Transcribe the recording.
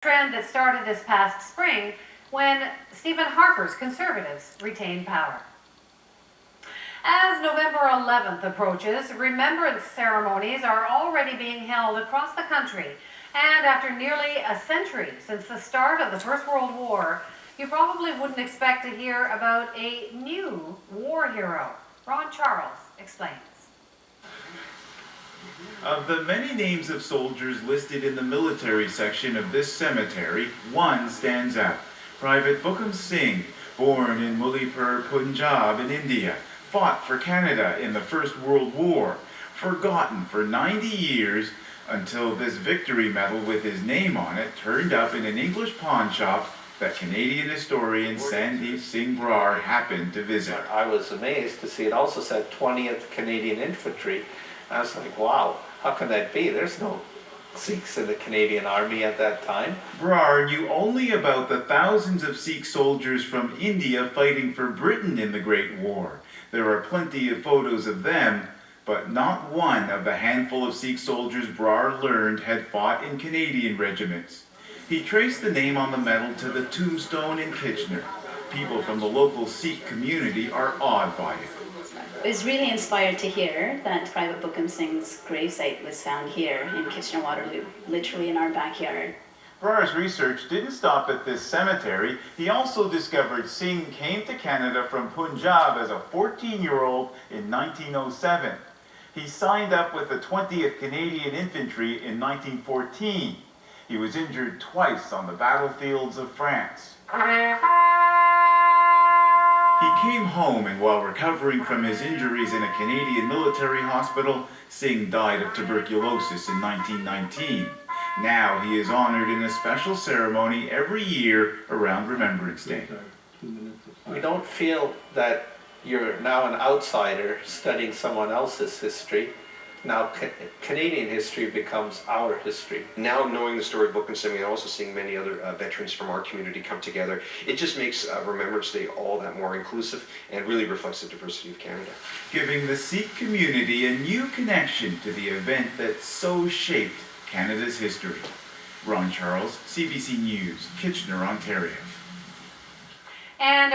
trend that started this past spring when Stephen Harper's Conservatives retained power. As November 11th approaches, remembrance ceremonies are already being held across the country. And after nearly a century since the start of the First World War, you probably wouldn't expect to hear about a new war hero. Ron Charles explains. Of the many names of soldiers listed in the military section of this cemetery, one stands out. Private Buckam Singh, born in Mullipur, Punjab in India, fought for Canada in the First World War, forgotten for 90 years until this victory medal with his name on it turned up in an English pawn shop that Canadian historian Sandeep Singh Brar happened to visit. I was amazed to see it also said 20th Canadian Infantry. I was like, wow, how can that be? There's no Sikhs in the Canadian Army at that time. Brar knew only about the thousands of Sikh soldiers from India fighting for Britain in the Great War. There are plenty of photos of them, but not one of the handful of Sikh soldiers Brar learned had fought in Canadian regiments. He traced the name on the medal to the tombstone in Kitchener. People from the local Sikh community are awed by it. I was really inspired to hear that Private Buckam Singh's gravesite was found here in Kitchener-Waterloo, literally in our backyard. Brar's research didn't stop at this cemetery. He also discovered Singh came to Canada from Punjab as a 14-year-old in 1907. He signed up with the 20th Canadian Infantry in 1914. He was injured twice on the battlefields of France. He came home, and while recovering from his injuries in a Canadian military hospital, Singh died of tuberculosis in 1919. Now he is honored in a special ceremony every year around Remembrance Day. We don't feel that you're now an outsider studying someone else's history. Now Canadian history becomes our history. Now knowing the story of Buckam Singh and also seeing many other veterans from our community come together, it just makes Remembrance Day all that more inclusive and really reflects the diversity of Canada. Giving the Sikh community a new connection to the event that so shaped Canada's history. Ron Charles, CBC News, Kitchener, Ontario. And